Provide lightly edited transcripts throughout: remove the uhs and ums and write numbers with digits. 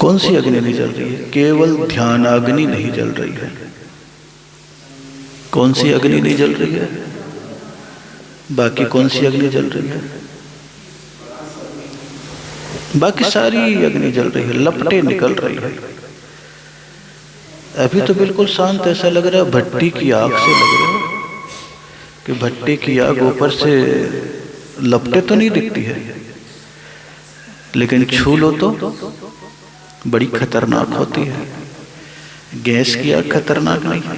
कौन सी अग्नि नहीं जल रही है? केवल ध्यानाग्नि नहीं जल रही है। कौन सी अग्नि नहीं जल रही है? बाकी कौन सी अग्नि जल रही है? बाकी सारी अग्नि जल रही है, लपटें निकल रही है। अभी तो बिल्कुल शांत, ऐसा लग रहा है भट्टी की आग से लग रहा है कि भट्टी की आग ऊपर से लपटें तो नहीं दिखती है, लेकिन छू लो तो बड़ी खतरनाक होती है। गैस की आग खतरनाक नहीं है,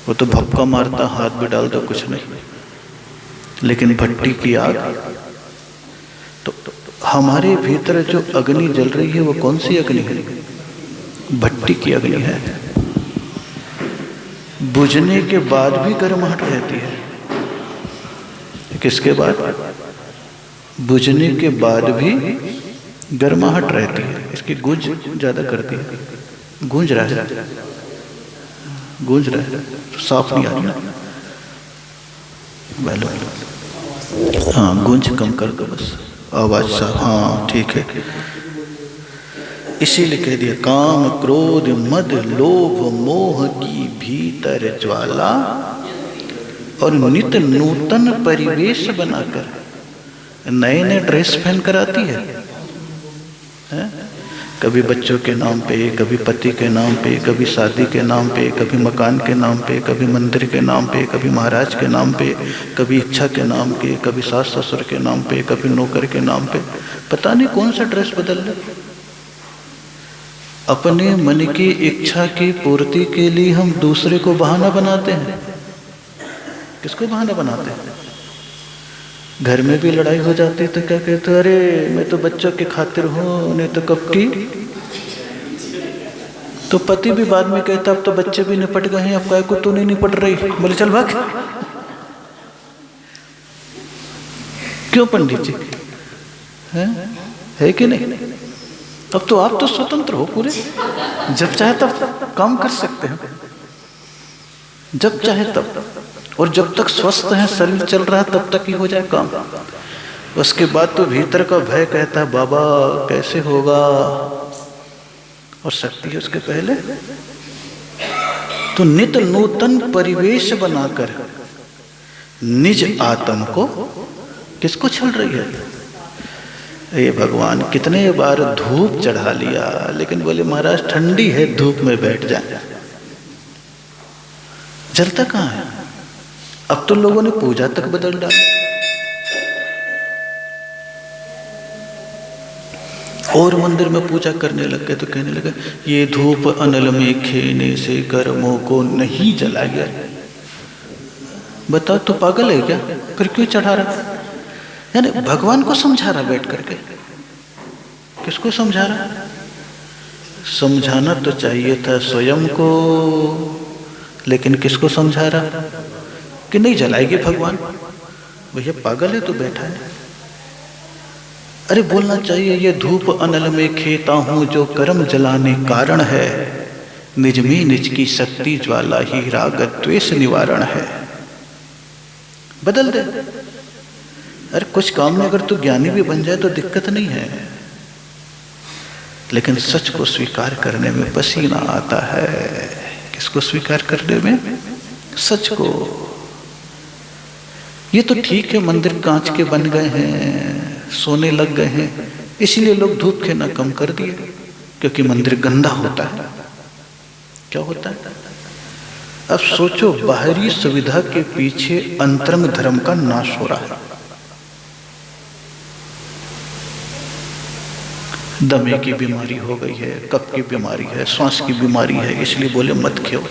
वो तो भपका मारता, हाथ भी डाल दो कुछ नहीं, लेकिन भट्टी की आग तो हमारे भीतर जो अग्नि जल रही है वो कौन सी अग्नि है? भट्टी की अग्नि है। बुझने के बाद भी गर्माहट रहती है। किसके बाद? बुझने के बाद भी गर्माहट रहती है। इसकी गूंज ज्यादा करती है। गूंज रहा है, गूंज रहा है, साफ नहीं आ रही ना। हाँ, गूंज कम कर दो बस, आवाज साफ। हाँ ठीक है। इसीलिए कह दिया काम क्रोध मद लोभ मोह की भीतर ज्वाला, और नित नूतन परिवेश बनाकर नए नए ड्रेस पहन कर आती है। कभी बच्चों के नाम पे, कभी पति के नाम पे, कभी शादी के नाम पे, कभी मकान के नाम पे, कभी मंदिर के नाम पे, कभी महाराज के नाम पे, कभी इच्छा के नाम पे, कभी सास ससुर के नाम पे, कभी नौकर के नाम पे। पता नहीं कौन सा ड्रेस बदल ले। अपने मन की इच्छा की पूर्ति के लिए हम दूसरे को बहाना बनाते हैं। किसको बहाना बनाते हैं? घर में भी लड़ाई हो जाती तो क्या कहते, अरे मैं तो बच्चों के खातिर हूँ, नहीं तो कब की। तो पति भी बाद में कहता अब तो बच्चे भी निपट गए हैं, अब काय को तू नहीं निपट रही। बोले चल भाग। क्यों पंडित जी? है कि नहीं? अब तो आप तो स्वतंत्र हो पूरे, जब चाहे तब काम कर सकते हैं, जब चाहे तब। और जब तक स्वस्थ है, शरीर चल रहा है, तब तक ही हो जाए काम। उसके बाद तो भीतर का भय कहता है बाबा कैसे होगा, और शक्ति है उसके पहले। तो नित नूतन परिवेश बनाकर निज आत्म को, किसको छल रही है? ये भगवान कितने बार धूप चढ़ा लिया, लेकिन बोले महाराज ठंडी है, धूप में बैठ जाए। जलता कहाँ है? अब तो लोगों ने पूजा तक बदल डाली। और मंदिर में पूजा करने लग गए तो कहने लगे ये धूप अनल में खेने से कर्मों को नहीं जलाया। बताओ तो पागल है क्या? फिर क्यों चढ़ा रहा? यानी भगवान को समझा रहा बैठ करके। किसको समझा रहा? समझाना तो चाहिए था स्वयं को, लेकिन किसको समझा रहा कि नहीं जलाएगी भगवान। भैया पागल है तो बैठा है। अरे बोलना चाहिए ये धूप अनल में खेता हूं जो कर्म जलाने कारण है, निज में निज की शक्ति ज्वाला ही राग द्वेष निवारण है। बदल दे। अरे कुछ काम में अगर तू ज्ञानी भी बन जाए तो दिक्कत नहीं है, लेकिन सच को स्वीकार करने में पसीना आता है। किसको स्वीकार करने में? सच को। ये तो ठीक है मंदिर कांच के बन गए हैं, सोने लग गए हैं, इसलिए लोग धूप खेना कम कर दिए, क्योंकि मंदिर गंदा होता है। क्या होता है? अब सोचो बाहरी सुविधा के पीछे अंतरंग धर्म का नाश हो रहा है। दमे की बीमारी हो गई है, कफ की बीमारी है, श्वास की बीमारी है, इसलिए बोले मत खाओ।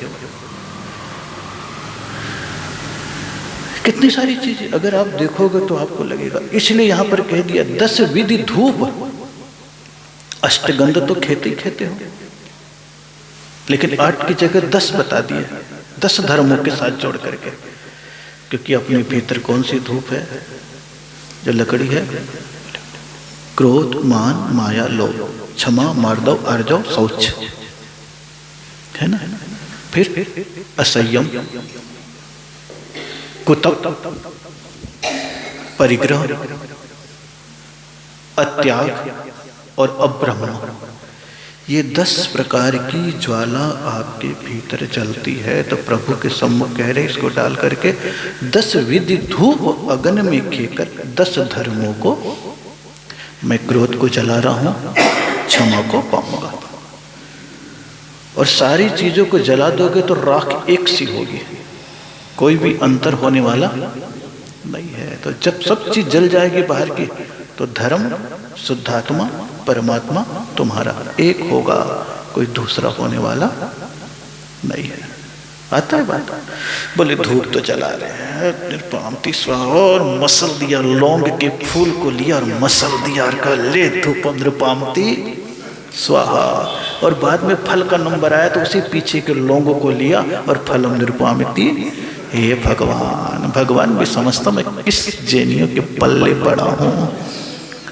कितनी सारी चीजें अगर आप देखोगे तो आपको लगेगा। इसलिए यहां पर कह दिया 10 विधि धूप। अष्टगंध तो खेते ही खेते हो, लेकिन 8 की जगह 10 बता दिए, 10 धर्मों के साथ जोड़ करके। क्योंकि अपने भीतर कौन सी धूप है? जो लकड़ी है, क्रोध मान माया लोभ, क्षमा मार्दव आर्जव शौच, है ना। फिर असंयम, कुतप, परिग्रह, अत्याग और अब्रह्म। ये 10 प्रकार की ज्वाला आपके भीतर जलती है। तो प्रभु के सम्मुख कह रहे इसको डाल करके 10 विधि धूप अग्नि में खेकर 10 धर्मों को मैं क्रोध को जला रहा हूं, क्षमा को पाऊंगा। और सारी चीजों को जला दोगे तो राख एक सी होगी, कोई भी अंतर होने वाला नहीं है। तो जब सब चीज जल जाएगी बाहर की, तो धर्म, शुद्धात्मा, परमात्मा तुम्हारा एक होगा, कोई दूसरा होने वाला नहीं है। आता है बात? बोले धूप तो जला रहे हैं, निरपामती स्वाहा, और मसल दिया, लौंग के फूल को लिया और मसल दिया और कहा ले धूपम निरपामती स्वाहा। और बाद में फल का नंबर आया तो उसी पीछे के लौंगों को लिया और फलम निरपामती। हे भगवान, भगवान भी समझता मैं किस जैनियों के पल्ले पड़ा हूं,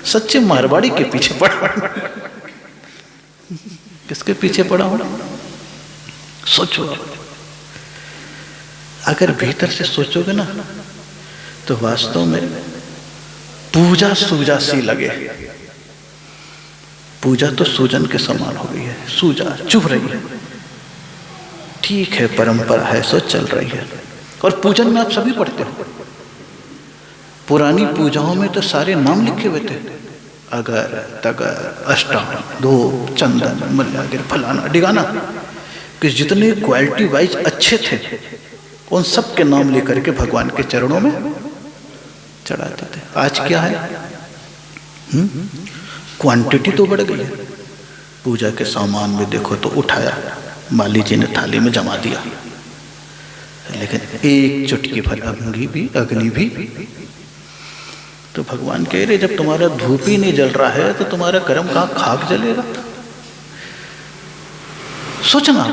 सच्चे मारवाड़ी के पीछे पड़ा। किसके पीछे पड़ा हूं? सोचो, अगर भीतर से सोचोगे ना तो वास्तव में पूजा सूजा सी लगे। पूजा तो सूजन के समान हो गई है, सूजा चुभ रही है, ठीक है परंपरा है सो चल रही है। और पूजन में आप सभी पढ़ते हो, पुरानी पूजाओं में तो सारे नाम लिखे हुए थे, अगर तगर अष्टांग धूप चंदन मल्यागिर फलाना डिगाना, कि जितने क्वालिटी वाइज अच्छे थे उन सब के नाम लेकर के भगवान के चरणों में चढ़ाते थे। आज क्या है? क्वांटिटी तो बढ़ गई है। पूजा के सामान में देखो तो उठाया, माली जी ने थाली में जमा दिया, लेकिन एक चुटकी भर अग्नि भी तो भगवान कह रहे जब तुम्हारा धूप ही नहीं जल रहा है तो तुम्हारा कर्म कहाँ खाक जलेगा? सोचना,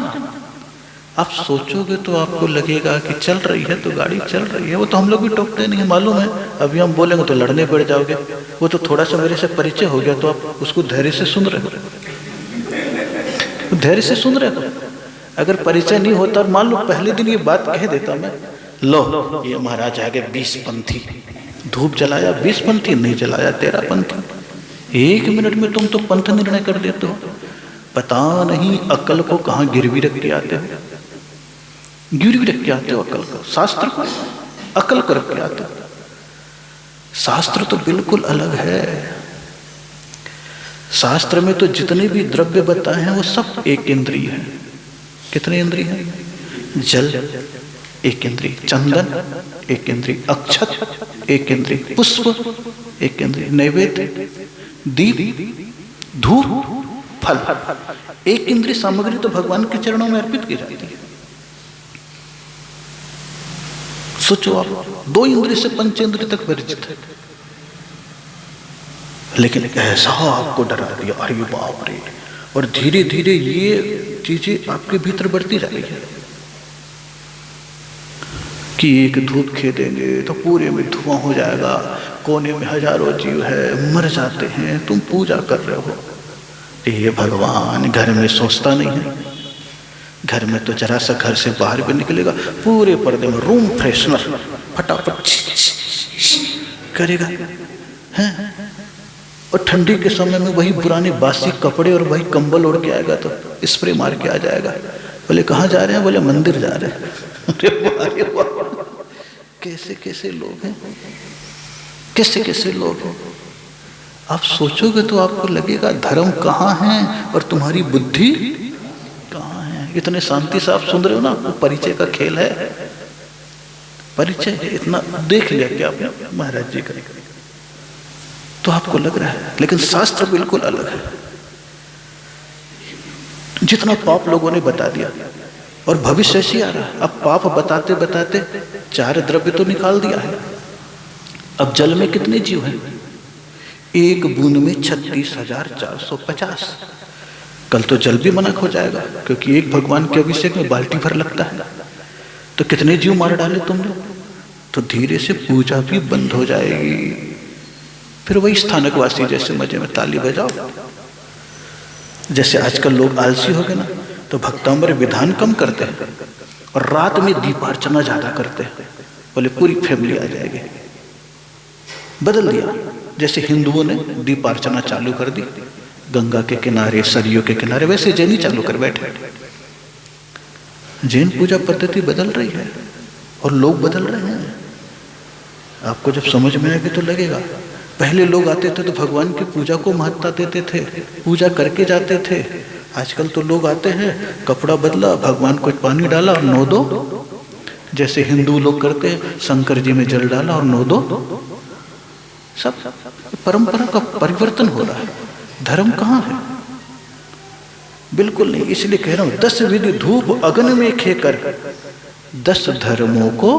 आप सोचोगे तो आपको लगेगा कि चल रही है तो गाड़ी चल रही है। वो तो हम लोग भी टोकते नहीं है, मालूम है। अभी हम बोलेंगे तो लड़ने पड़ जाओगे। वो तो थोड़ा सा मेरे से परिचय हो गया तो आप उसको धैर्य से सुन रहे हो, धैर्य से सुन रहे हो। अगर परिचय नहीं होता और मान लो पहले दिन ये बात कह देता मैं, लो ये महाराज आगे 20 पंथी धूप जलाया, 20 पंथी नहीं जलाया 13 पंथी। 1 मिनट में तुम तो पंथ निर्णय कर देते हो। पता नहीं अकल को कहाँ गिरवी रख के आते हो, गिरवी रख के आते हो अकल को, शास्त्र को अकल को रख के आते हो। शास्त्र तो बिल्कुल अलग है। शास्त्र में तो जितने भी द्रव्य बताए हैं वो सब एक इंद्रिय है। कितने इंद्रिय हैं? जल एक इंद्रिय, चंदन एक इंद्रिय, अक्षत एक इंद्रिय, पुष्प एक इंद्रिय, नैवेद्य, दीप, धूप, फल, एक इंद्रिय सामग्री तो भगवान के चरणों में अर्पित की जाती है। सोचो आप, 2 इंद्रिय से पंचेंद्रिय तक परिचित है, लेकिन ऐसा आपको डरा दिया, अरे बाप रे। और धीरे धीरे ये चीजें आपके भीतर बढ़ती जा रही है कि एक धूप खेलेंगे तो पूरे में धुआं हो जाएगा, कोने में हजारों जीव है मर जाते हैं, तुम पूजा कर रहे हो। ये भगवान घर में सोचता नहीं है। घर में तो जरा सा घर से बाहर भी निकलेगा पूरे पर्दे में रूम फ्रेशनर फटाफट करेगा है। और ठंडी के समय में वही पुराने बासी कपड़े और वही कंबल ओढ़ के आएगा तो स्प्रे मार के आ जाएगा। बोले कहाँ जा रहे हैं? बोले मंदिर जा रहे हैं। अरे वाह, कैसे कैसे लोग हैं, कैसे कैसे लोग हैं। आप सोचोगे तो आपको लगेगा धर्म कहाँ है और तुम्हारी बुद्धि कहाँ है। इतने शांति से आप सुन रहे हो ना, वो परिचय का खेल है, परिचय है। इतना देख लिया क्या आपने महाराज जी का, तो आपको लग रहा है, लेकिन शास्त्र बिल्कुल अलग है। जितना पाप लोगों ने बता दिया और भविष्य ऐसे आ रहा है। अब पाप बताते बताते 4 द्रव्य तो निकाल दिया है। अब जल में कितने जीव हैं? 1 बूंद में 36,450। कल तो जल भी मना हो जाएगा, क्योंकि एक भगवान के अभिषेक में बाल्टी भर लगता है। तो कितने जीव मार डाले तुमने? तो धीरे से पूजा भी बंद हो जाएगी। फिर वही स्थानकवासी जैसे मजे में ताली बजाओ। जैसे आजकल लोग आलसी हो गए ना, तो भक्तांबर विधान कम करते हैं और रात में दीपार्चना ज्यादा करते हैं। बोले पूरी फैमिली आ जाएगी। बदल दिया। जैसे हिंदुओं ने दीपार्चना चालू कर दी, गंगा के किनारे, सरयू के किनारे, वैसे जैन ही चालू कर बैठे। जैन पूजा पद्धति बदल रही है और लोग बदल रहे हैं। आपको जब समझ में आएगी तो लगेगा। पहले लोग आते थे तो भगवान की पूजा को महत्ता देते थे, पूजा करके जाते थे। आजकल तो लोग आते हैं, कपड़ा बदला, भगवान को पानी डाला और नो दो, जैसे हिंदू लोग करते हैं, शंकर जी में जल डाला और नो दो। सब परंपरा का परिवर्तन हो रहा है। धर्म कहाँ है? बिल्कुल नहीं। इसलिए कह रहा हूं 10 विधि धूप अग्नि में खेकर 10 धर्मों को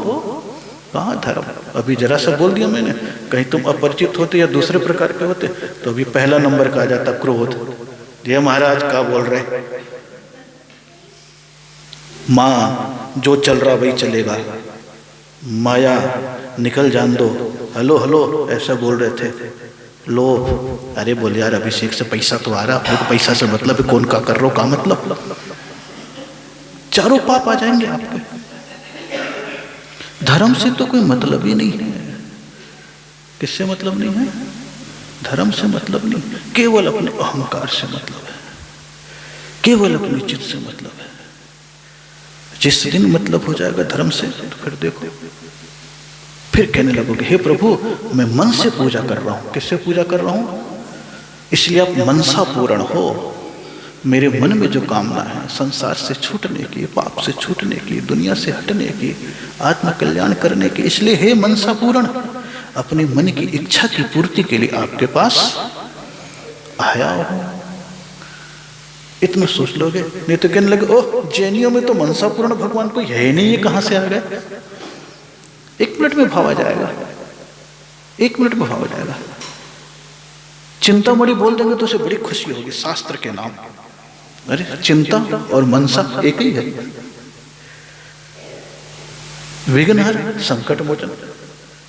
कहाँ धर्म। अभी जरा सा बोल दिया मैंने, कहीं तुम अपरिचित होते या दूसरे प्रकार के होते तो अभी पहला नंबर का आ जाता क्रोध। ये महाराज क्या बोल रहे, माँ जो चल रहा वही चलेगा, माया निकल जान दो, हेलो हेलो ऐसा बोल रहे थे। लोभ, अरे बोले यार अभिषेक से पैसा तो आ रहा, अपने को पैसा से मतलब है, कौन का कर रहा हो का मतलब। चारों पाप आ जाएंगे आपके। धर्म से तो कोई मतलब ही नहीं है। किससे मतलब नहीं है? धर्म से मतलब नहीं, केवल अपने अहंकार से मतलब है, केवल अपनी चित्त से मतलब है। जिस दिन मतलब हो जाएगा धर्म से तो फिर देखो, फिर कहने लगोगे हे प्रभु मैं मन से पूजा कर रहा हूं। किससे पूजा कर रहा हूं? इसलिए आप मनसा पूर्ण हो। मेरे मन में जो कामना है संसार से छूटने की, पाप से छूटने की, दुनिया से हटने की, आत्म कल्याण करने की, इसलिए हे मनसा पूर्ण, अपने मन की इच्छा की पूर्ति के लिए आपके पास आया हूं। इतना सोच लोगे, नहीं तो कहने लगे ओह जैनियों में तो मनसा पूर्ण भगवान कोई है नहीं, ये कहां से आ गए। 1 मिनट में भाव आ जाएगा, 1 मिनट में भाव आ जाएगा। चिंतामणि बोल देंगे तो उसे बड़ी खुशी होगी, शास्त्र के नाम। अरे चिंता और मनसा एक ही है। विघ्नहर, संकट मोचन।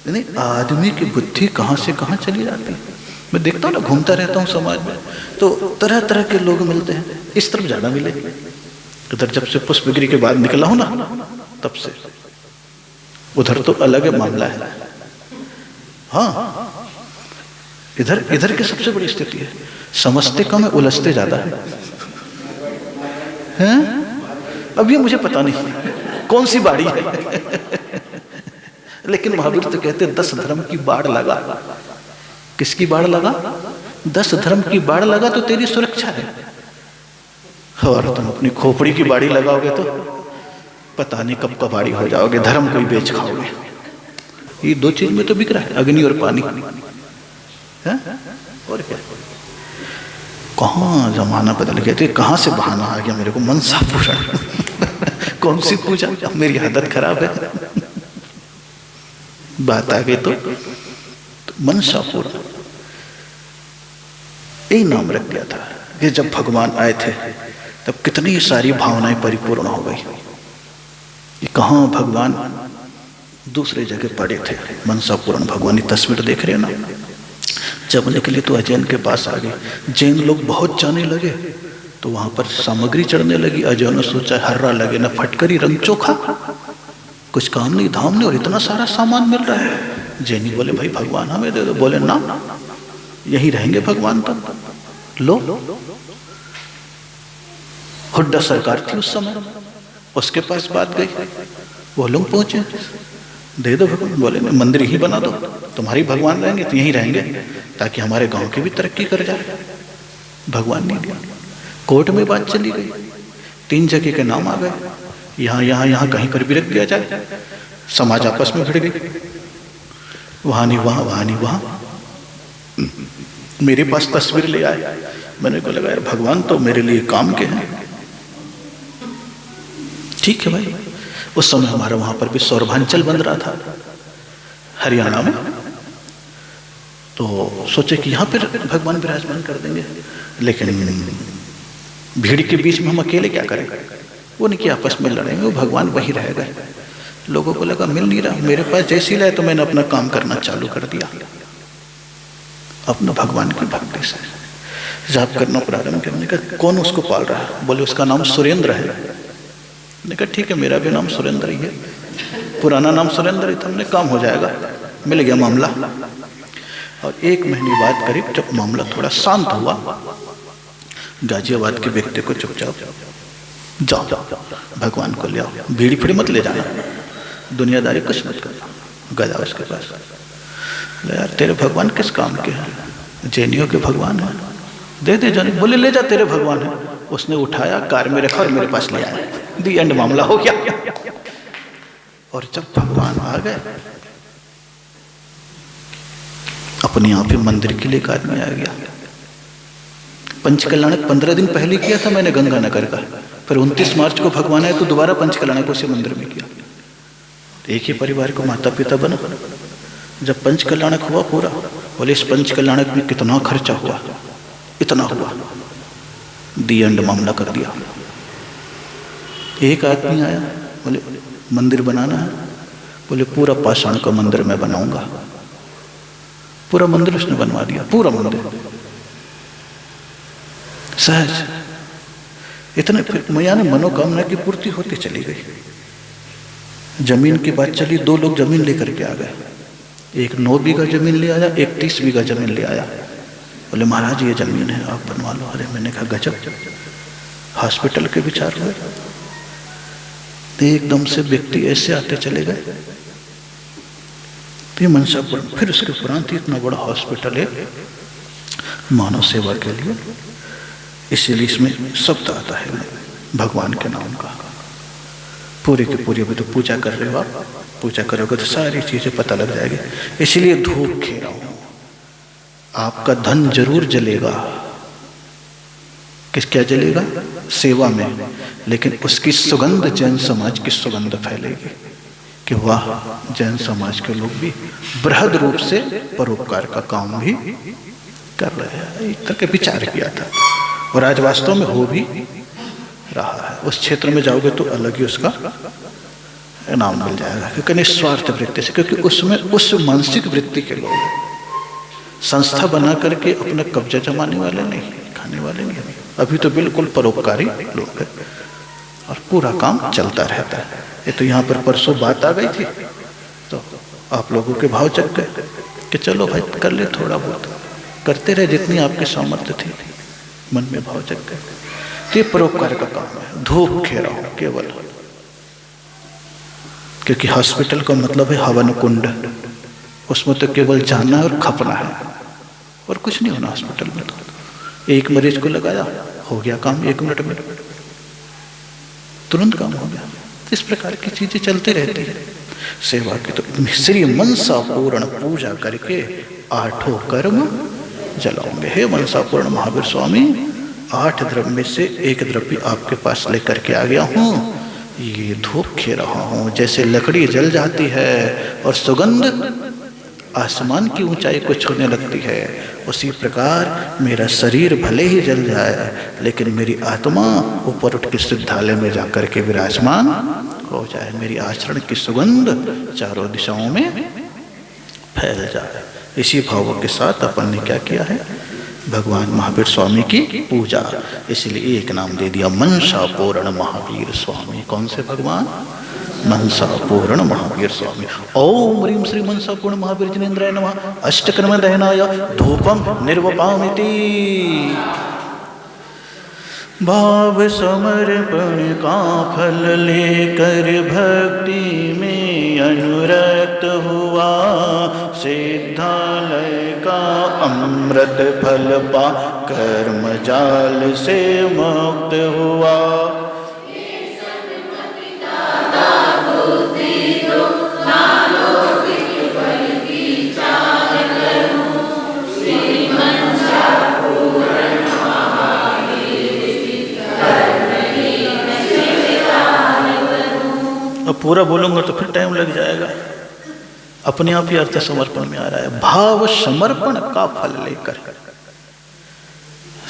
नहीं, आदमी की बुद्धि कहां से कहां चली जाती है। मैं देखता हूँ ना, घूमता रहता हूँ समाज में, तो तरह तरह के लोग मिलते हैं। इस तरफ ज्यादा मिले, उधर जब से पुष्पगिरी के बाद निकला हूं ना तब से, उधर तो अलग है मामला है। हाँ, इधर इधर की सबसे बड़ी स्थिति है, समझते कम है, उलझते ज्यादा है। अब ये मुझे पता नहीं कौन सी बाड़ी है लेकिन महावीर तो कहते हैं 10 धर्म की बाढ़ लगा। किसकी बाढ़ लगा? 10 धर्म की बाढ़ लगा तो तेरी सुरक्षा है। और तुम अपनी खोपड़ी की बाड़ी लगाओगे तो पता नहीं कब कबाड़ी हो जाओगे, धर्म को ही बेच खाओगे। ये 2 चीज में तो बिक रहा है, अग्नि और पानी है? और क्या, कहाँ जमाना बदल गया। तो कहाँ से बहाना आ गया मेरे को, मनसा पूर्ण कौन सी पूजा, मेरी आदत खराब है। बात आ गई तो मनसा पूर्ण, यही नाम रख दिया था। कि जब भगवान आए थे तब कितनी सारी भावनाएं परिपूर्ण हो गई। ये कहाँ भगवान दूसरे जगह पड़े थे, मनसा पूर्ण भगवान। की तस्वीर देख रहे हैं ना। जब निकले तो अजैन के पास आ गए, जैन लोग बहुत जाने लगे तो वहां पर सामग्री चढ़ने लगी। अजैन ने सोचा हर्रा लगे ना फटकरी रंग चोखा, कुछ काम नहीं धाम नहीं और इतना सारा सामान मिल रहा है। जैनी बोले भाई भगवान हमें दे दो। बोले ना, यहीं रहेंगे भगवान तक। लो, हुड्डा सरकार थी उस समय, उसके पास बात गई, वो लोग पहुंचे, दे दो भगवान। बोले मंदिर ही बना दो, तुम्हारी भगवान रहेंगे तो यहीं रहेंगे ताकि हमारे गांव की भी तरक्की कर जाए। भगवान नहीं दिया। कोर्ट में बात चली गई, 3 जगह के नाम आ गए, यहाँ यहाँ यहाँ कहीं पर भी रख दिया जाए। समाज आपस में भिड़ गई, वहां नहीं वहां, वहां नहीं वहां। मेरे पास तस्वीर ले आए, मैंने को लगा यार भगवान तो मेरे लिए काम के हैं। ठीक है भाई। उस समय हमारा वहां पर भी सौरभांचल बन रहा था हरियाणा में, तो सोचे कि यहाँ पर भगवान विराजमान कर देंगे, लेकिन भीड़ के बीच में हम अकेले क्या करें। वो नहीं कि आपस में लड़ेंगे, वो भगवान वही रह गए। लोगों को लगा मिल नहीं रहा, मेरे पास जैसी लाए तो मैंने अपना काम करना चालू कर दिया। अपना भगवान की भक्ति से जाप करना प्रारंभ करने का। कौन उसको पाल रहा है? बोले उसका नाम सुरेंद्र है। मैंने कहा ठीक है, मेरा भी नाम सुरेंद्र ही है, पुराना नाम सुरेंद्र ही था। हमने काम हो जाएगा, मिल गया मामला। और 1 महीने बाद करीब जब मामला थोड़ा शांत हुआ गाजियाबाद के व्यक्ति को चुपचाप जाओ भगवान को ले आओ, भीड़ फिर मत ले जाना, दुनियादारी कुछ मत करना। गया उसके पास, यार तेरे भगवान किस काम के हैं? जैनियों के भगवान है, दे दे जाने। बोले ले जा, तेरे भगवान है। उसने उठाया, कार में रखा और मेरे पास ले आया। दी एंड, मामला हो गया। और जब भगवान आ गए, अपने आप ही मंदिर के लिए एक आदमी आ गया। पंचकल्याणक 15 दिन पहले किया था मैंने गंगानगर का, फिर 29 मार्च को भगवान आए तो दोबारा पंचकल्याणक उसी मंदिर में किया। एक ही परिवार को माता पिता बना। जब पंचकल्याणक हुआ पूरा, बोले इस पंचकल्याणक में कितना खर्चा हुआ? इतना हुआ। दी एंड, मामला कर दिया। एक आदमी आया, बोले मंदिर बनाना है। बोले पूरा पाषाण का मंदिर मैं बनाऊंगा। पूरा मंदिर उसने बनवा दिया, पूरा मंदिर सहज। इतने फिर मैया ने मनोकामना की पूर्ति होती चली गई। जमीन की बात चली, 2 लोग जमीन लेकर के आ गए। एक 9 बीघा जमीन ले आया, एक 30 बीघा जमीन ले आया। बोले महाराज ये जमीन है, आप बनवा लो। अरे मैंने कहा गजब, हॉस्पिटल के विचार हुए। एकदम से व्यक्ति ऐसे आते चले गए। तो मनसापुरम, फिर उसके उपरांत इतना बड़ा हॉस्पिटल है मानव सेवा के लिए, इसीलिए इसमें शब्द आता है भगवान के नाम का। पूरी की पूरी अभी तो पूजा कर रहे हो आप, पूजा करोगे तो सारी चीजें पता लग जाएगी। इसलिए धूप खेरा हूं। आपका धन जरूर जलेगा, किस क्या जलेगा? सेवा में, लेकिन उसकी सुगंध जैन समाज की सुगंध फैलेगी कि वाह, जैन समाज के लोग भी बृहद रूप से परोपकार का काम भी कर रहे हैं। एक तरह के विचार किया था और आज वास्तव में हो भी रहा है। उस क्षेत्र में जाओगे तो अलग ही उसका इनाम मिल जाएगा, क्योंकि निस्वार्थ वृत्ति से, क्योंकि उसमें उस मानसिक वृत्ति के लोग संस्था बना करके अपना कब्जा जमाने वाले नहीं, खाने वाले नहीं। अभी तो बिल्कुल परोपकारी लोग हैं और पूरा काम चलता रहता है। ये तो यहाँ पर परसों बात आ गई थी तो आप लोगों के भाव चक गए कि चलो भाई कर ले, थोड़ा बहुत करते रहे जितनी आपकी सामर्थ्य थी, मन में भाव चक गए। तो ये परोपकार का काम है। धूप खेरा हो केवल, क्योंकि हॉस्पिटल का मतलब है हवन कुंड, उसमें तो केवल जाना है और खपना है और कुछ नहीं होना हॉस्पिटल में। तो एक मरीज को लगाया, हो गया काम 1 मिनट में, तुरंत काम हो गया। इस प्रकार की चीजें चलती रहती है सेवा की। तो श्री मनसा पूर्ण पूजा करके 8 कर्म जलाओगे। हे मनसा पूर्ण महावीर स्वामी, 8 द्रव्य में से 1 द्रव्य आपके पास लेकर के आ गया हूँ। ये धूप खे रहा हूँ। जैसे लकड़ी जल जाती है और सुगंध आसमान की ऊंचाई को छूने लगती है, उसी प्रकार मेरा शरीर भले ही जल जाए लेकिन मेरी आत्मा ऊपर उठ के सिद्धालय में जाकर के विराजमान हो जाए। मेरी आचरण की सुगंध चारों दिशाओं में फैल जाए। इसी भाव के साथ अपन ने क्या किया है? भगवान महावीर स्वामी की पूजा। इसलिए एक नाम दे दिया मनसा पूर्ण महावीर स्वामी। कौन से भगवान? मनसा पूर्ण महावीर स्वामी। ओम ह्रीं श्री मनसा पूर्ण महावीर जिनेन्द्राय नमः। अष्टकर्म दहनाय धूपम निर्वपामिति। भाव समर्पण का फल लेकर भक्ति में अनुरक्त हुआ, सिद्धालय का अमृत फल पा कर्म जाल से मुक्त हुआ। अब पूरा बोलूंगा तो फिर टाइम लग जाएगा। अपने आप ही अर्थ समर्पण में आ रहा है। भाव समर्पण का फल लेकर।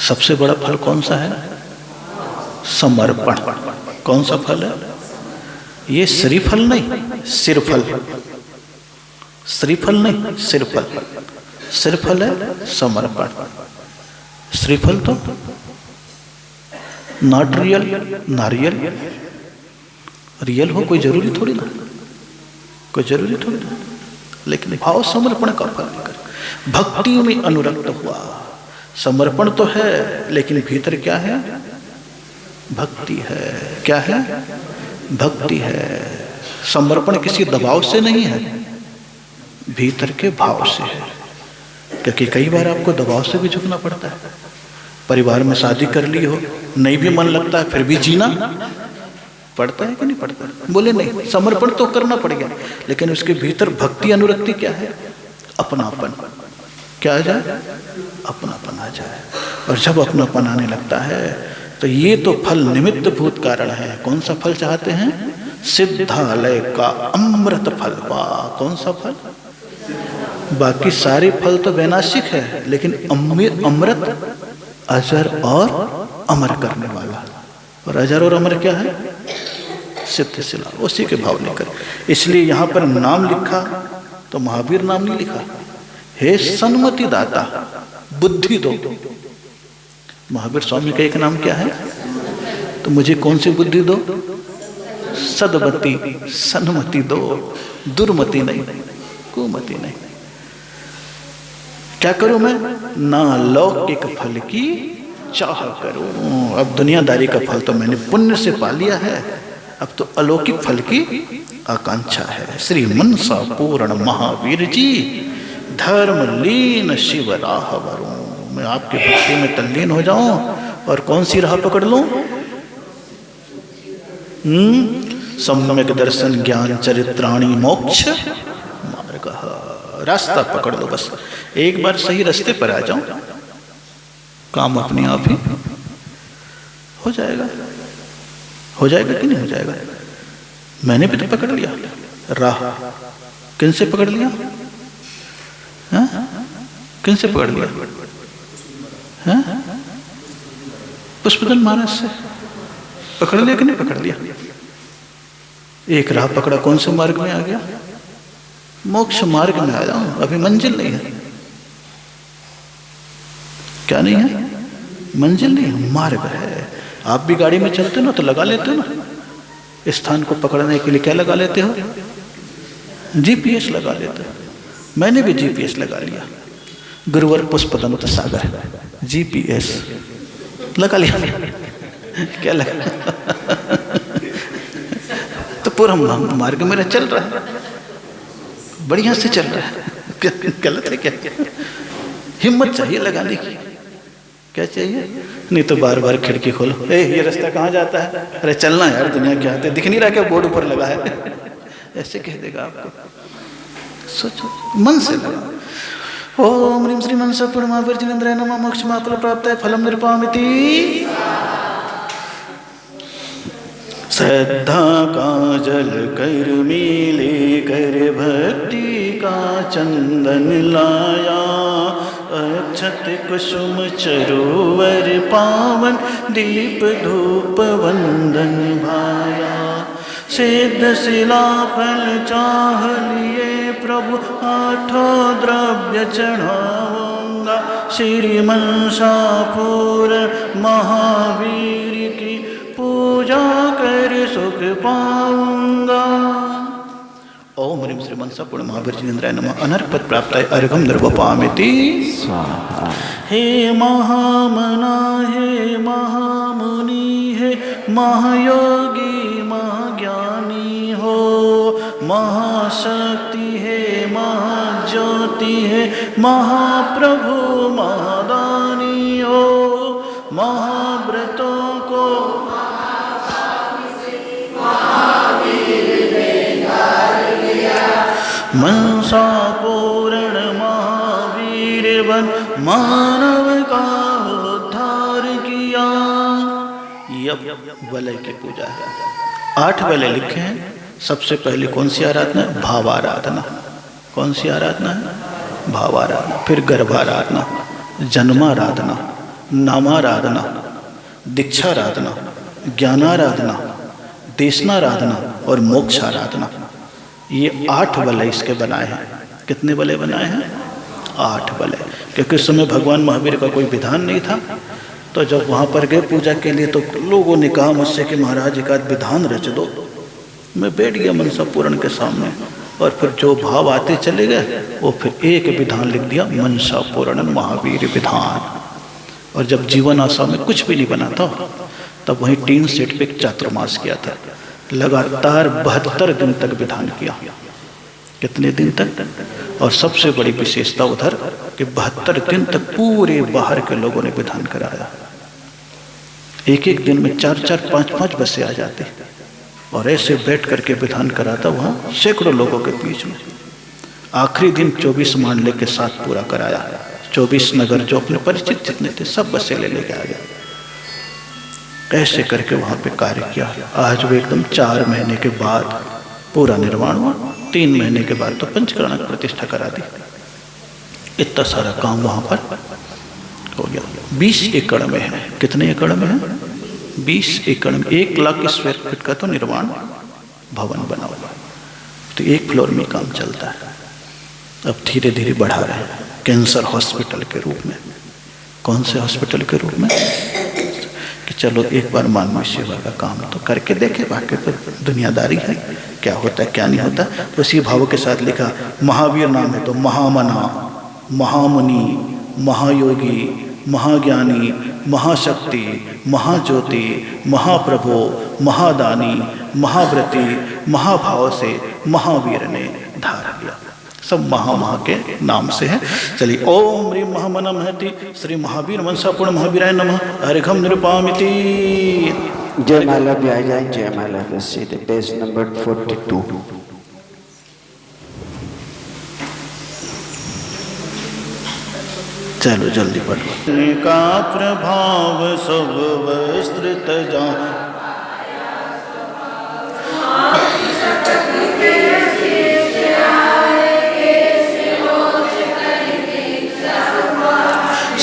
सबसे बड़ा फल कौन सा है? समर्पण। कौन सा फल है? ये श्रीफल नहीं, सिरफल। श्रीफल नहीं, सिरफल। सिरफल है समर्पण। श्रीफल तो नॉट रियल, नारियल रियल हो कोई जरूरी थोड़ी ना, कोई जरूरी थोड़ी ना। लेकिन भाव समर्पण का फल लेकर भक्ति में अनुरक्त हुआ, समर्पण तो है, लेकिन भीतर क्या है? भक्ति है। क्या है? भक्ति है। समर्पण किसी दबाव से नहीं है, भीतर के भाव से है। क्योंकि कई बार आपको दबाव से भी झुकना पड़ता है। परिवार में शादी कर ली हो, नहीं भी मन लगता है, फिर भी जीना पड़ता है कि नहीं पड़ता? बोले नहीं, समर्पण तो करना पड़ेगा, लेकिन उसके भीतर भक्ति अनुरक्ति क्या है? अपनापन। क्या आ जाए? अपनापन आ जाए। और जब अपनापन आने लगता है तो ये तो फल निमित्त भूत कारण है। कौन सा फल चाहते हैं? सिद्धालय का अमृत फल। वाह, कौन सा फल? बाकी सारे फल तो वैनाशिक है, लेकिन अमृत अजर और अमर करने वाला। और अजर और अमर क्या है? सिद्ध शिला, उसी के भाव लेकर। इसलिए यहाँ पर नाम लिखा तो महावीर नाम नहीं लिखा। हे सन्मति दाता, बुद्धि दो। महावीर स्वामी का एक नाम क्या है? तो मुझे कौन सी बुद्धि दो? सदमति, सन्मति दो, दुर्मति नहीं, कुमति नहीं। क्या करूं मैं? ना लौकिक फल की चाह करूं। अब दुनियादारी का फल तो मैंने पुण्य से पा लिया है, अब तो अलौकिक फल की आकांक्षा है। श्री मनसा पूर्ण महावीर जी, धर्म लीन शिव राह वरूं। मैं आपकी भक्ति में तल्लीन हो जाऊं और कौन सी राह पकड़ लूं? सम्यक दर्शन ज्ञान चरित्राणी मोक्ष मार्ग। रास्ता पकड़ लो बस, एक बार सही रास्ते पर आ जाओ, काम अपने आप ही हो जाएगा। हो जाएगा कि नहीं हो जाएगा? मैंने भी तो पकड़ लिया राह। किन से पकड़ लिया? किन से पकड़ लिया? पुष्पदल महाराज से पकड़ लिया कि नहीं पकड़ लिया? एक राह पकड़ा, कौन से मार्ग में आ गया? मोक्ष मार्ग में आ जाऊं। अभी मंजिल नहीं है। क्या नहीं है? मंजिल नहीं है, मार्ग है। आप भी गाड़ी में चलते हो ना तो लगा लेते हो ना, स्थान को पकड़ने के लिए क्या लगा लेते हो? जीपीएस लगा लेते हो। मैंने भी जीपीएस लगा लिया। गुरुवर पुष्पदंत सागर जीपीएस लगा लिया। क्या लगा? तो पूरा मार्ग मेरा चल रहा है, बढ़िया से चल रहा है। क्या गलत है क्या? हिम्मत चाहिए लगाने की। क्या चाहिए? नहीं तो बार बार खिड़की खोलो, ये रास्ता कहाँ जाता है? अरे चलना यार, दुनिया क्या आते दिख नहीं रहा क्या? बोर्ड ऊपर लगा है। ऐसे कह देगा आपको। सोचो, मन से लगा। ओम ह्रीं श्री मनसा पूर्ण महावीर जिनेन्द्राय नमः। मोक्ष मात्र प्राप्त है फलम निरुपमीति। श्रद्धा का जल कर मिले कर भक्ति का चंदन लाया, अक्षत कुसुम चरोवर पावन दीप धूप वंदन भाया। सिद्ध शिला फल चाह लिए प्रभु, आठों द्रव्य चढ़ाऊंगा। श्री मनसा पूर्ण महावीर की पूजा कर सुख पाऊंगा। ओम ह्रीं श्री मनसा पूर्ण महावीर जिनेन्द्राय नमः। अनर्पत प्राप्त है अर्घम निर्वपामिति स्वाहा। हे महामना, हे महामुनि, हे महायोगी महाज्ञानी हो, महाशक्ति है महाज्योति है, महाप्रभु महादानी हो। महाव्रतों को मनसा पूर्ण महावीर बन मानव का उद्धार किया। यह वलय की पूजा है। 8 वलय लिखे हैं। सबसे पहले कौन सी आराधना? भावाराधना। कौन सी आराधना है? भावाराधना। फिर गर्भाराधना, जन्माराधना, नामाराधना, दीक्षाराधना, ज्ञानाराधना, देशनाराधना और मोक्षाराधना। ये 8 वलय इसके बनाए हैं। कितने वलय बनाए हैं? 8 वलय। क्योंकि उस समय भगवान महावीर का कोई विधान नहीं था, तो जब वहाँ पर गए पूजा के लिए तो लोगों ने कहा मुझसे कि महाराज एक आध विधान रच दो। मैं बैठ गया मनसा पूर्ण के सामने, और फिर जो भाव आते चले गए वो फिर एक विधान लिख दिया, मनसा पूर्ण महावीर विधान। और जब जीवन आशा में कुछ भी नहीं बना था, तब वहीं टीन सेट पे एक चातुर्मास किया था। लगातार 72 दिन तक विधान किया। कितने दिन तक? और सबसे बड़ी विशेषता उधर कि 72 दिन तक पूरे बाहर के लोगों ने विधान कराया। एक एक दिन में 4-4, 5-5 बसें आ जाती और ऐसे बैठ करके विधान कराता वहाँ सैकड़ों लोगों के बीच में। आखिरी दिन 24 मांडले के साथ पूरा कराया। 24 नगर जो अपने परिचित जितने थे सब बसें ले लेके आ गए। ऐसे करके वहाँ पे कार्य किया। आज वो एकदम 4 महीने के बाद पूरा निर्माण हुआ। 3 महीने के बाद तो पंचकर्णक प्रतिष्ठा करा दी। इतना सारा काम वहाँ पर हो गया। 20 एकड़ में है। कितने एकड़ में है? 20 एकड़ में 1 लाख स्क्वायर फीट का तो निर्माण भवन बना हुआ। तो 1 फ्लोर में काम चलता है। अब धीरे धीरे बढ़ा रहे हैं कैंसर हॉस्पिटल के रूप में। कौन से हॉस्पिटल के रूप में? कि चलो एक बार मानवीय सेवा का काम तो करके देखे, बाकी तो दुनियादारी है, क्या होता है क्या नहीं होता। तो इसी भाव के साथ लिखा, महावीर नाम है तो महामना, महामुनि, महायोगी, महाज्ञानी, महाशक्ति, महाज्योति, महाप्रभु, महादानी, महाव्रती, महाभाव से महावीर ने धार लिया। सब महा के नाम से है। चलिए, ओम ह्रीं महामना महति श्री महावीर मनसापूर्ण महावीराय नमः। अर्घम निरुपामिति। जय माला भी आ जाए। जय माला पेज नंबर 42। चलो जल्दी पढ़ो। का प्रभाव सब वस्त्र तजा,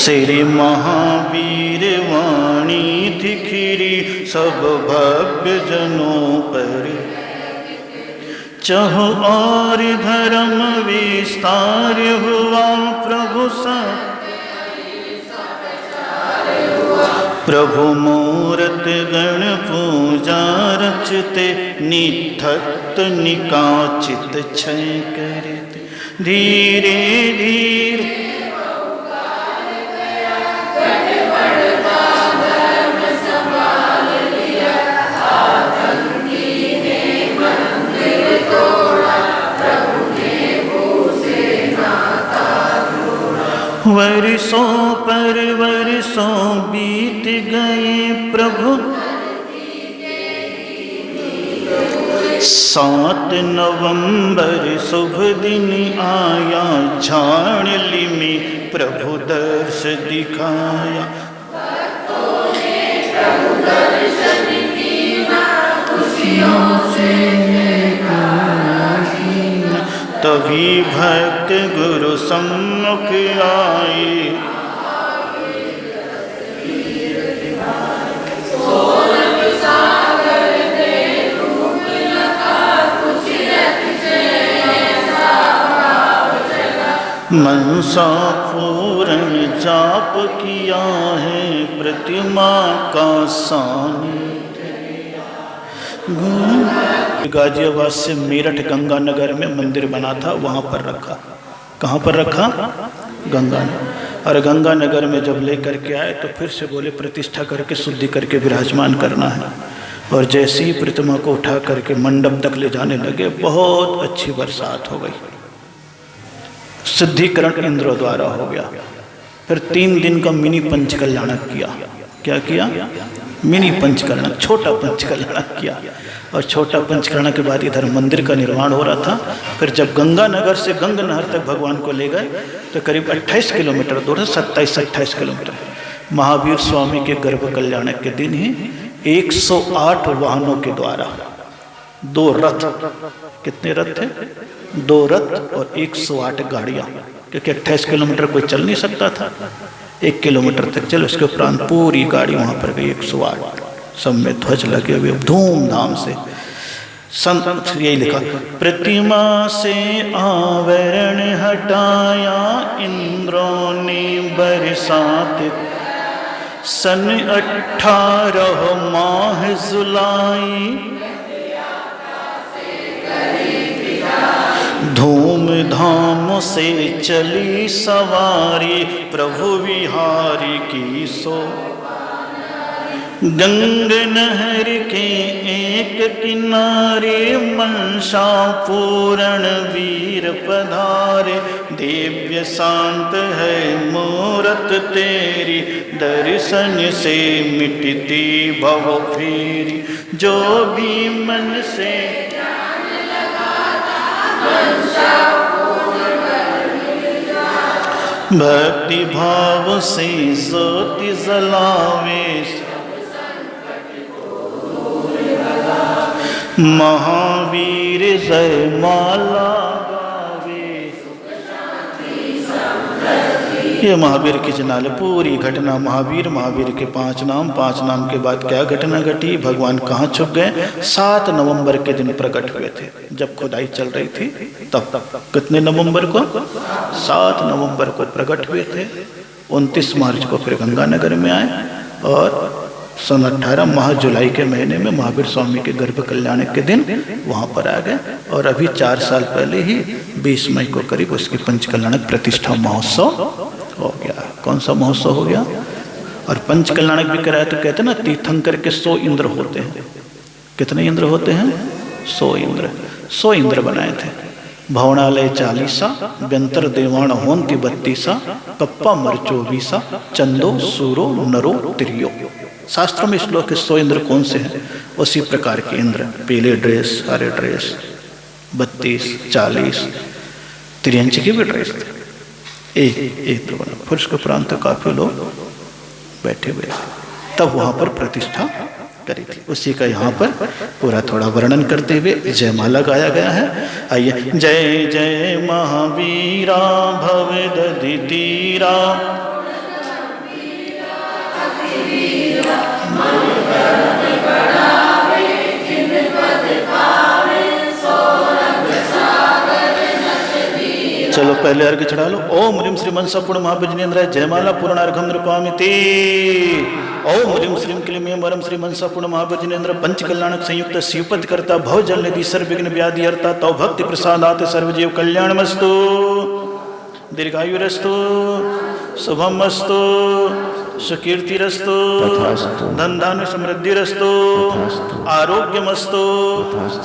श्री महावीर वाणी थिखिरी सब भव्य जनों पर, चहु और धर्म विस्तार हुआ प्रभु सब। प्रभु मूरत गण पूजा रचते, निठत निकाचित क्षय करते, धीरे धीरे वर्षों पर वर्षों बीत गए प्रभु। 7 नवंबर शुभ दिन आया, झाड़ली में प्रभु दर्श दिखाया। तभी भक्त गुरु सम्मुख आए, मनसा पूर्ण जाप किया है, प्रतिमा का सानिध्य। गाजियाबाद से मेरठ गंगानगर में मंदिर बना था, वहाँ पर रखा। कहाँ पर रखा? गंगानगर। और गंगानगर में जब लेकर के आए तो फिर से बोले प्रतिष्ठा करके शुद्धि करके विराजमान करना है। और जैसे ही प्रतिमा को उठा करके मंडप तक ले जाने लगे, बहुत अच्छी बरसात हो गई। शुद्धिकरण इंद्र द्वारा हो गया। फिर 3 दिन का मिनी पंचकल्याणक किया। क्या किया? मिनी पंचकल्याणक, छोटा पंचकल्याणक किया। और छोटा पंचकर्ण के बाद इधर मंदिर का निर्माण हो रहा था। फिर जब गंगानगर से गंगा नहर तक भगवान को ले गए तो करीब 28 किलोमीटर दूर है, 27-28 किलोमीटर। महावीर स्वामी के गर्भ कल्याणक के दिन ही 108 वाहनों के द्वारा 2 रथ, कितने रथ थे? 2 रथ और 108 गाड़ियाँ, क्योंकि 28 किलोमीटर कोई चल नहीं सकता था, 1 किलोमीटर तक चले। उसके उपरांत पूरी गाड़ी वहाँ पर गई 108, सब में ध्वज लगे हुए धूमधाम से। संत यही लिखा, प्रतिमा से आवरण हटाया इंद्रों ने बरसात, सन 18 माह जुलाई धूमधाम से चली सवारी प्रभु विहारी की सो। गंग नहर के एक किनारे मनसा पूर्ण वीर पधारे। दिव्य शांत है मूरत तेरी दर्शन से मिटती भव फेरी। जो भी मन से भक्ति भाव से ज्योति जलावे। महावीर जय माला गावे। ये महावीर की जनाल पूरी घटना। महावीर के 5 नाम के बाद क्या घटना घटी, भगवान कहाँ छुप गए। 7 नवंबर के दिन प्रकट हुए थे जब खुदाई चल रही थी तब। कितने नवंबर को? 7 नवंबर को प्रकट हुए थे। 29 मार्च को फिर गंगानगर में आए और सन 18 माह जुलाई के महीने में महावीर स्वामी के गर्भ कल्याण के दिन वहाँ पर आ गए। और अभी 4 साल पहले ही 20 मई को करीब उसकी पंचकल्याणक प्रतिष्ठा महोत्सव हो गया। कौन सा महोत्सव हो गया? और पंचकल्याणक भी कराया तो कहते हैं ना, तीर्थंकर के 100 इंद्र होते हैं। कितने इंद्र होते हैं? 100 इंद्र। 100 इंद्र बनाए थे। भवनालय 40, व्यंतर देवाण होंति 32, कप्पा मर 24, चंदो सूरो नरो तिरियो। शास्त्रों में श्लोक के 100 इंद्र कौन से हैं? उसी प्रकार के इंद्र, पीले ड्रेस, हरे ड्रेस, 32, 40, 53 की भी ड्रेस थे। एक तो बना। फिर उसके उपरांत काफी लोग बैठे हुए थे। तब वहां पर प्रतिष्ठा करी थी। उसी का यहाँ पर पूरा थोड़ा वर्णन करते हुए जयमाला गाया गया है। आइए। जय जय महावीरा भव दधि तीरा। चलो पहले अर्घ चढ़ा लो। ओम ह्रीं श्री मनसा पूर्ण महाभजनेन्द्राय जयमाला पूर्णार्घम नृपामिति। ओम ह्रीं श्रीं क्लीं वरम श्री मनसा पूर्ण महाभजनेन्द्र पंचकल्याणक संयुक्त शिवपद करता भव जल निधि सर्वविघ्न व्याधि हरता तव भक्ति प्रसादात सर्वजीव कल्याणमस्तु दीर्घायुरस्तु शुभमस्तु सुकीर्तिरस्तु धन धान्य समृद्धिरस्तु आरोग्यमस्तु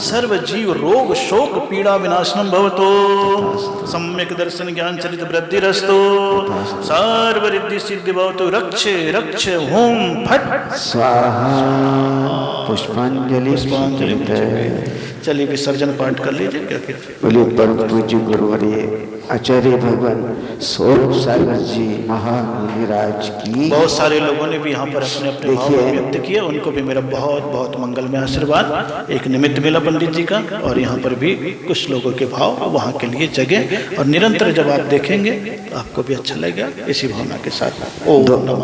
सर्वजीव रोग शोक पीड़ा विनाशनम भवतु सम्यक दर्शन ज्ञान चरित वृद्धिरस्तु सर्वरिद्धि सिद्धि भवतु। रक्ष रक्ष होम फट स्वाहा। पुष्पांजलि। चलिए विसर्जन पाठ कर लीजिए। क्या फिर बोलिए परम पूज्य गुरुवर्य आचार्य भगवान स्वरूप सागर जी महाराज की। बहुत सारे लोगों ने भी यहाँ पर अपने अपने भाव व्यक्त किए। उनको भी मेरा बहुत बहुत मंगलमय आशीर्वाद। एक निमित्त मिला पंडित जी का और यहाँ पर भी कुछ लोगों के भाव वहाँ के लिए जगह। और निरंतर जब आप देखेंगे आपको भी अच्छा लगेगा। इसी भावना के साथ ओम नमः।